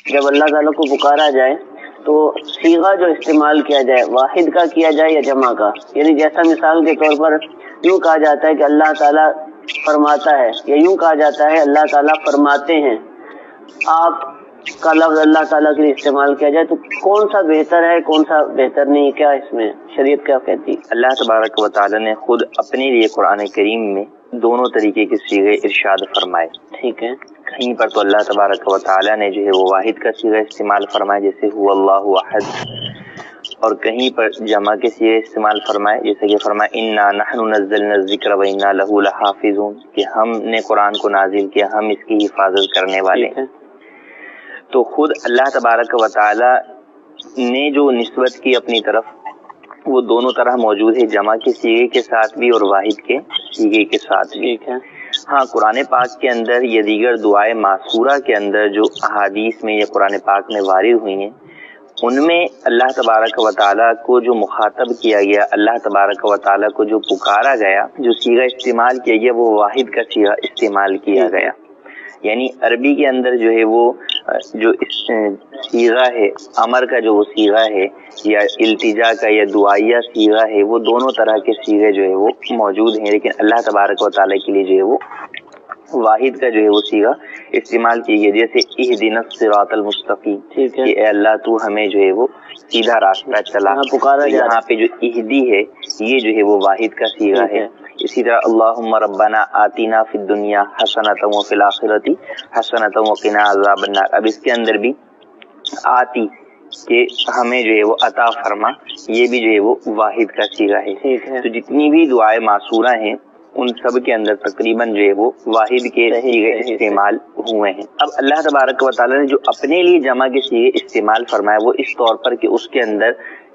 جب اللہ تعالیٰ کو پکارا جائے تو صیغہ جو استعمال کیا جائے واحد کا کیا جائے یا جمع کا؟ یعنی جیسا مثال کے طور پر یوں کہا جاتا ہے کہ اللہ تعالیٰ فرماتا ہے، یا یوں کہا جاتا ہے اللہ تعالیٰ فرماتے ہیں، آپ کا لفظ اللہ تعالیٰ کے لیے استعمال کیا جائے، تو کون سا بہتر ہے کون سا بہتر نہیں؟ کیا اس میں شریعت کیا کہتی ہے؟ اللہ تبارک و تعالیٰ نے خود اپنے لیے قرآن کریم میں دونوں طریقے کے صیغے ارشاد فرمائے. ٹھیک ہے. کہیں پر تو اللہ تبارک و تعالیٰ نے جو ہے وہ واحد کا صیغہ استعمال فرمائے جیسے هو اللہ احد، اور کہیں پر جمع کے صیغے استعمال فرمائے جیسے کہ فرمائے انا نحن نزلنا الذکر وانا له لحافظون، کہ ہم نے قرآن کو نازل کیا، ہم اس کی حفاظت کرنے والے ہیں. تو خود اللہ تبارک و تعالیٰ نے جو نسبت کی اپنی طرف وہ دونوں طرح موجود ہے، جمع کے صیغے کے ساتھ بھی اور واحد کے صیغے کے ساتھ بھی. ہاں قرآن پاک کے اندر یا دیگر دعائے معصورہ کے اندر جو احادیث میں یا قرآن پاک میں وارد ہوئی ہیں ان میں اللہ تبارک و تعالیٰ کو جو مخاطب کیا گیا، اللہ تبارک و تعالیٰ کو جو پکارا گیا، جو صیغہ استعمال کیا گیا وہ واحد کا صیغہ استعمال کیا گیا. یعنی عربی کے اندر جو ہے وہ جو صیغہ ہے امر کا جو وہ صیغہ ہے یا التجا کا یا دعائیہ صیغہ ہے، وہ دونوں طرح کے صیغے جو ہے وہ موجود ہیں، لیکن اللہ تبارک و تعالیٰ کے لیے جو ہے وہ واحد کا جو ہے وہ صیغہ استعمال کی گئی. جیسے اہدنا الصراط المستقیم، کہ اے اللہ تو ہمیں جو ہے وہ سیدھا راستہ چلا. یہاں پہ جو اہدی ہے یہ جو ہے وہ واحد کا صیغہ ہے. اسی طرح اللہم ربنا آتینا فی الدنیا حسنۃ وفی الآخرۃ حسنۃ وقنا عذاب النار. اب اس کے اندر بھی آتی کہ ہمیں جو ہے وہ عطا فرما، یہ بھی جو ہے وہ واحد کا صیغہ ہے. تو جتنی بھی دعائیں معصورہ ہیں ان سب کے اندر تقریباً جو ہے وہ واحد کے صیغے استعمال ہوئے ہیں. اب اللہ تبارک و تعالیٰ نے جو اپنے لیے جمع کے صیغے استعمال فرمایا وہ اس طور پر کہ اس کے اندر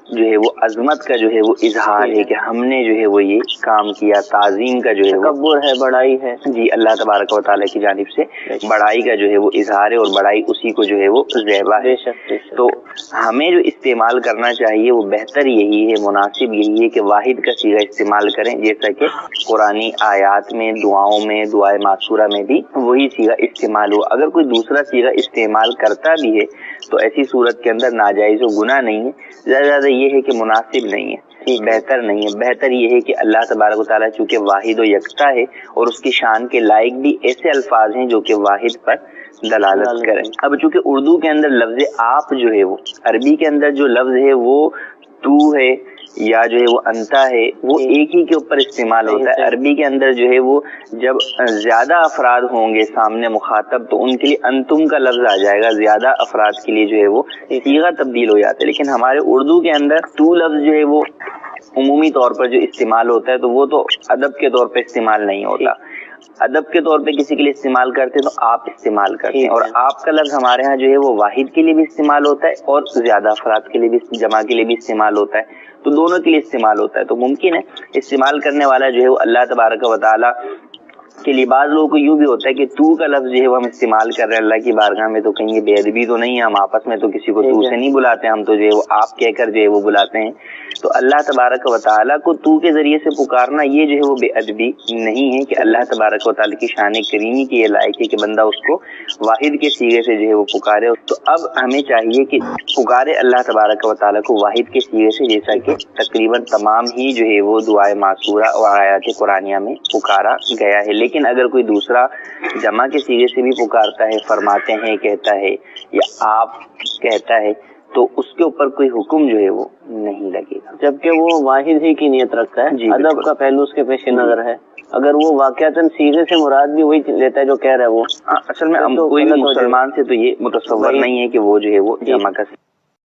جو ہے وہ عظمت کا جو ہے وہ اظہار ہے کہ ہم نے جو ہے وہ یہ کام کیا، تعظیم کا جو ہے تکبر ہے، بڑائی ہے. جی اللہ تبارک و تعالیٰ کی جانب سے بڑائی کا جو ہے وہ اظہار ہے، اور بڑائی اسی کو جو ہے وہ زیبا ہے. تو ہمیں جو استعمال کرنا چاہیے وہ بہتر یہی ہے، مناسب یہی ہے کہ واحد کا صیغہ استعمال کریں، جیسا کہ قرآنی آیات میں، دعاؤں میں، دعائے معصورہ میں بھی وہی صیغہ استعمال ہو. اگر کوئی دوسرا صیغہ استعمال کرتا بھی ہے تو ایسی صورت کے اندر ناجائز و گناہ نہیں ہے، زیادہ یہ ہے کہ مناسب نہیں ہے، بہتر نہیں ہے. بہتر یہ ہے کہ اللہ تبارک و تعالیٰ چونکہ واحد و یکتا ہے اور اس کی شان کے لائق بھی ایسے الفاظ ہیں جو کہ واحد پر دلالت کریں. اب چونکہ اردو کے اندر لفظ آپ جو ہے وہ، عربی کے اندر جو لفظ ہے وہ تو ہے یا جو ہے وہ انتا ہے، وہ ایک ہی کے اوپر استعمال ہوتا ہے. عربی کے اندر جو ہے وہ جب زیادہ افراد ہوں گے سامنے مخاطب تو ان کے لیے انتم کا لفظ آ جائے گا، زیادہ افراد کے لیے جو ہے وہ صیغہ تبدیل ہو جاتا ہے. لیکن ہمارے اردو کے اندر تو لفظ جو ہے وہ عمومی طور پر جو استعمال ہوتا ہے تو وہ تو ادب کے طور پہ استعمال نہیں ہوتا. ادب کے طور پہ کسی کے لیے استعمال کرتے ہیں تو آپ استعمال کرتے ہیں، اور آپ کا لفظ ہمارے ہاں جو ہے وہ واحد کے لیے بھی استعمال ہوتا ہے اور زیادہ افراد کے لیے بھی، جمع کے لیے بھی استعمال ہوتا ہے، تو دونوں کے لیے استعمال ہوتا ہے. تو ممکن ہے استعمال کرنے والا جو ہے وہ اللہ تبارک و تعالیٰ کے لیے. بعض لوگوں کو یوں بھی ہوتا ہے کہ تو کا لفظ جو ہے وہ ہم استعمال کر رہے ہیں اللہ کی بارگاہ میں، تو کہیں یہ بے ادبی تو نہیں ہے، ہم آپس میں تو کسی کو تو سے نہیں بلاتے، ہم تو جو ہے وہ آپ کہہ کر جو ہے وہ بلاتے ہیں. تو اللہ تبارک و تعالیٰ کو تو کے ذریعے سے پکارنا یہ جو ہے وہ بے ادبی نہیں ہے، کہ اللہ تبارک و تعالیٰ کی شان کریمی کی یہ لائق ہے کہ بندہ اس کو واحد کے صیغے سے جو ہے وہ پکارے. تو اب ہمیں چاہیے کہ پکارے اللہ تبارک و تعالیٰ کو واحد کے صیغے سے، جیسا کہ تقریباً تمام ہی جو ہے وہ دعائے معصورہ اور آیات قرآنیہ میں پکارا گیا ہے. لیکن اگر کوئی دوسرا جمع کے صیغے سے بھی پکارتا ہے، فرماتے ہیں کہتا ہے یا آپ کہتا ہے، تو اس کے اوپر کوئی حکم جو ہے وہ نہیں لگے گا، جبکہ وہ واحد ہی کی نیت رکھتا ہے. ادب کا پہلو اس کے پیش نظر ہے. اگر وہ واقعتاً صیغے سے مراد بھی وہی لیتا ہے جو کہہ رہا ہے وہ، اصل میں کوئی بھی مسلمان سے تو یہ متصور نہیں ہے کہ وہ جو ہے وہ جمع کا